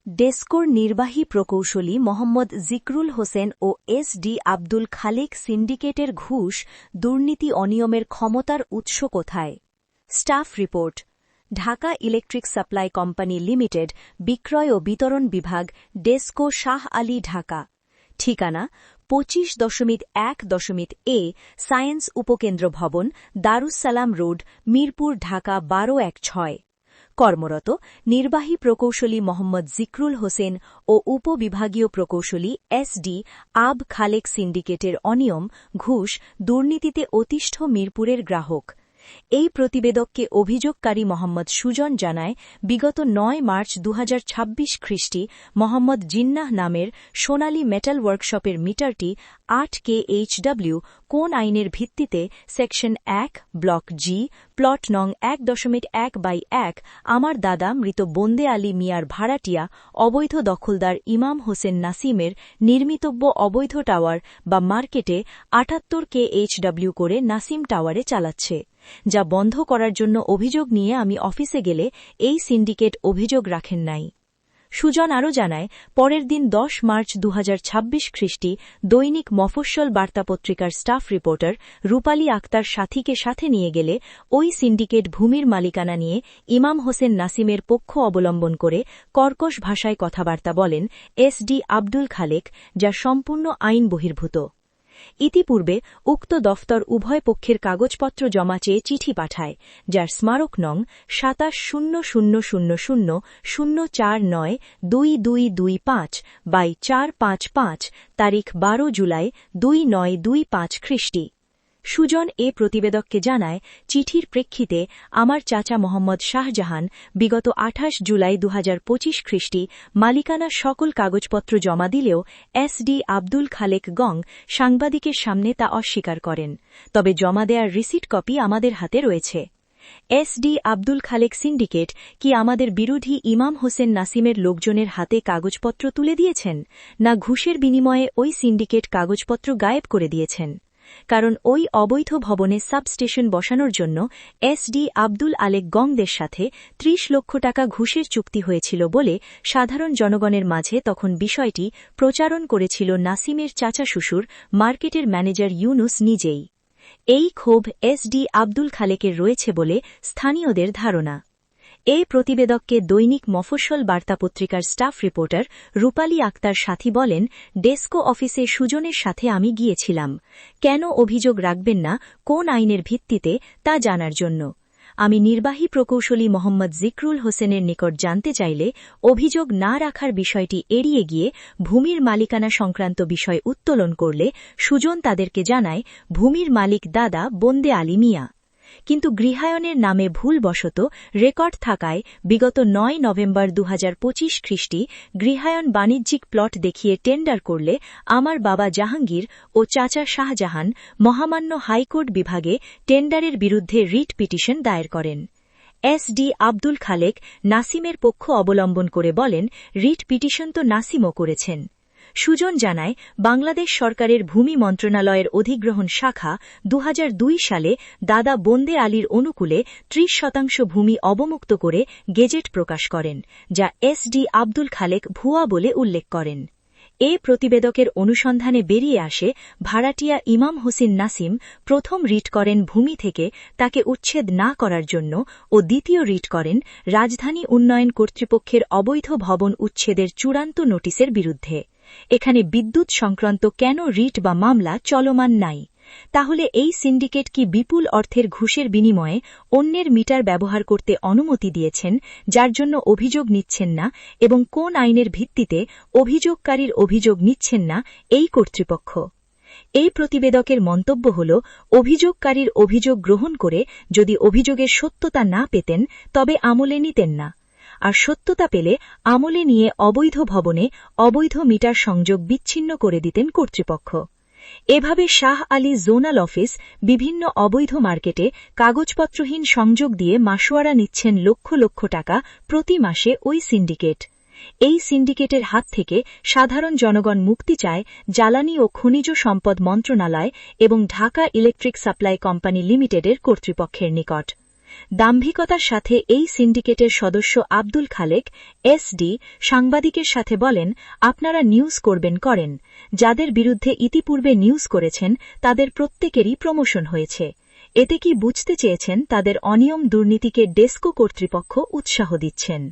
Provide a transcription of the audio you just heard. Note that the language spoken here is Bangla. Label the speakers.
Speaker 1: ডেসকোর নির্বাহী প্রকৌশলী মোহাম্মদ জিকরুল হোসেন ও এস.ডি. আব্দুল খালেক সিন্ডিকেটের ঘুষ, দুর্নীতি অনিয়মের ক্ষমতার উৎস কোথায়? Staff report. Dhaka electric supply company limited, বিক্রয় ও বিতরণ বিভাগ, ডেসকো, শাহ আলী, ঢাকা। ঠিকানা 25.1.a সায়েন্স উপকেন্দ্র ভবন, দারুস সালাম রোড, মিরপুর, ঢাকা 1216। কর্মরত নির্বাহী প্রকৌশলী মোহাম্মদ জিকরুল হোসেন ও উপবিভাগীয় প্রকৌশলী এস.ডি. আব খালেক সিন্ডিকেটের অনিয়ম, ঘুষ, দুর্নীতিতে অতিষ্ঠ মিরপুরের গ্রাহক। এই প্রতিবেদককে অভিযোগকারী মোহাম্মদ সুজন জানায়, বিগত 9 মার্চ 2026 খ্রিস্টি মোহাম্মদ জিন্নাহ নামের সোনালী মেটাল ওয়ার্কশপের মিটারটি 8 KHW কোন আইনের ভিত্তিতে সেকশন 1 ব্লক জি প্লট নং 1.1/1 আমার দাদা মৃত বন্দে আলী মিয়ার ভাড়াটিয়া অবৈধ দখলদার ইমাম হোসেন নাসিমের নির্মিতব্য অবৈধ টাওয়ার বা মার্কেটে 78 KHW করে নাসিম টাওয়ারে চালাচ্ছে, যা বন্ধ করার জন্য অভিযোগ নিয়ে আমি অফিসে গেলে এই সিন্ডিকেট অভিযোগ রাখেন নাই। সুজন আরও জানায়, পরের দিন 10 মার্চ 2026 খ্রিস্টি দৈনিক মফস্বল বার্তাপত্রিকার স্টাফ রিপোর্টার রূপালী আক্তার সাথীকে সাথে নিয়ে গেলে ওই সিন্ডিকেট ভূমির মালিকানা নিয়ে ইমাম হোসেন নাসিমের পক্ষ অবলম্বন করে কর্কশ ভাষায় কথাবার্তা বলেন এস.ডি. আব্দুল খালেক, যা সম্পূর্ণ আইন বহির্ভূত। ইতিপূর্বে উক্ত দফতর উভয় পক্ষের কাগজপত্র জমা চেয়ে চিঠি পাঠায়, যার স্মারক নং 27000004922225/455 তারিখ 12 জুলাই 2925 খ্রিস্টি। সুজন এ প্রতিবেদককে জানায়, চিঠির প্রেক্ষিতে আমার চাচা মোহাম্মদ শাহজাহান বিগত 28 জুলাই 2025 খ্রিস্টি মালিকানার সকল কাগজপত্র জমা দিলেও এস.ডি. আব্দুল খালেক গং সাংবাদিকের সামনে তা অস্বীকার করেন, তবে জমা দেওয়ার রিসিট কপি আমাদের হাতে রয়েছে। এস.ডি. আব্দুল খালেক সিন্ডিকেট কি আমাদের বিরোধী ইমাম হোসেন নাসিমের লোকজনের হাতে কাগজপত্র তুলে দিয়েছেন, না ঘুষের বিনিময়ে ওই সিন্ডিকেট কাগজপত্র গায়েব করে দিয়েছেন? কারণ ওই অবৈধ ভবনে সাবস্টেশন বসানোর জন্য এস.ডি. আব্দুল আলেক গংদের সাথে 30 লক্ষ টাকা ঘুষের চুক্তি হয়েছিল বলে সাধারণ জনগণের মাঝে তখন বিষয়টি প্রচারণ করেছিল নাসিমের চাচা শ্বশুর মার্কেটের ম্যানেজার ইউনুস নিজেই। এই ক্ষোভ এস.ডি. আব্দুল খালেকের রয়েছে বলে স্থানীয়দের ধারণা। এই প্রতিবেদককে দৈনিক মফস্বল বার্তাপত্রিকার স্টাফ রিপোর্টার রূপালী আক্তার সাথী বলেন, ডেসকো অফিসে সুজনের সাথে আমি গিয়েছিলাম, কেন অভিযোগ রাখবেন না, কোন আইনের ভিত্তিতে, তা জানার জন্য। আমি নির্বাহী প্রকৌশলী মোহাম্মদ জিকরুল হোসেনের নিকট জানতে চাইলে অভিযোগ না রাখার বিষয়টি এড়িয়ে গিয়ে ভূমির মালিকানা সংক্রান্ত বিষয় উত্তোলন করলে সুজন তাদেরকে জানায়, ভূমির মালিক দাদা বন্দে আলী মিয়া। কিন্তু গৃহায়নের নামে ভুলবশত রেকর্ড থাকায় বিগত 9 নভেম্বর 2025 খ্রিস্টি গৃহায়ন বাণিজ্যিক প্লট দেখিয়ে টেন্ডার করলে আমার বাবা জাহাঙ্গীর ও চাচা শাহজাহান মহামান্য হাইকোর্ট বিভাগে টেন্ডারের বিরুদ্ধে রিট পিটিশন দায়ের করেন। এস.ডি. আব্দুল খালেক নাসিমের পক্ষ অবলম্বন করে বলেন, রিট পিটিশন তো নাসিমও করেছেন। সুজন জানায়, বাংলাদেশ সরকারের ভূমি মন্ত্রণালয়ের অধিগ্রহণ শাখা 2002 সালে দাদা বন্দে আলীর অনুকূলে 30% ভূমি অবমুক্ত করে গেজেট প্রকাশ করেন, যা এস.ডি. আব্দুল খালেক ভুয়া বলে উল্লেখ করেন। এ প্রতিবেদকের অনুসন্ধানে বেরিয়ে আসে, ভাড়াটিয়া ইমাম হোসেন নাসিম প্রথম রিট করেন ভূমি থেকে তাকে উচ্ছেদ না করার জন্য ও দ্বিতীয় রিট করেন রাজধানী উন্নয়ন কর্তৃপক্ষের অবৈধ ভবন উচ্ছেদের চূড়ান্ত নোটিশের বিরুদ্ধে। এখানে বিদ্যুৎ সংক্রান্ত কেন রিট বা মামলা চলমান নাই? তাহলে এই সিন্ডিকেট কি বিপুল অর্থের ঘুষের বিনিময়ে অন্যের মিটার ব্যবহার করতে অনুমতি দিয়েছেন, যার জন্য অভিযোগ নিচ্ছেন না, এবং কোন আইনের ভিত্তিতে অভিযোগকারীর অভিযোগ নিচ্ছেন না এই কর্তৃপক্ষ? এই প্রতিবেদকের মন্তব্য হল, অভিযোগকারীর অভিযোগ গ্রহণ করে যদি অভিযোগের সত্যতা না পেতেন তবে আমলে নিতেন না, আর সত্যতা পেলে আমলে নিয়ে অবৈধ ভবনে অবৈধ মিটার সংযোগ বিচ্ছিন্ন করে দিতেন কর্তৃপক্ষ। এভাবে শাহ আলী জোনাল অফিস বিভিন্ন অবৈধ মার্কেটে কাগজপত্রহীন সংযোগ দিয়ে মাসোয়ারা নিচ্ছেন লক্ষ লক্ষ টাকা প্রতি মাসে ওই সিন্ডিকেট। এই সিন্ডিকেটের হাত থেকে সাধারণ জনগণ মুক্তি চায় জ্বালানি ও খনিজ সম্পদ মন্ত্রণালয় এবং ঢাকা ইলেকট্রিক সাপ্লাই কোম্পানি লিমিটেডের কর্তৃপক্ষের নিকট। দাম্ভিকতার সাথে এই সিন্ডিকেটের সদস্য আব্দুল খালেক এসডি সাংবাদিকের সাথে বলেন, আপনারা নিউজ করেন, যাদের বিরুদ্ধে ইতিপূর্বে নিউজ করেছেন তাদের প্রত্যেকেরই প্রমোশন হয়েছে। এতে কি বুঝতে চেয়েছেন তাদের অনিয়ম দুর্নীতিকে ডেস্কো কর্তৃপক্ষ উৎসাহ দিচ্ছেন?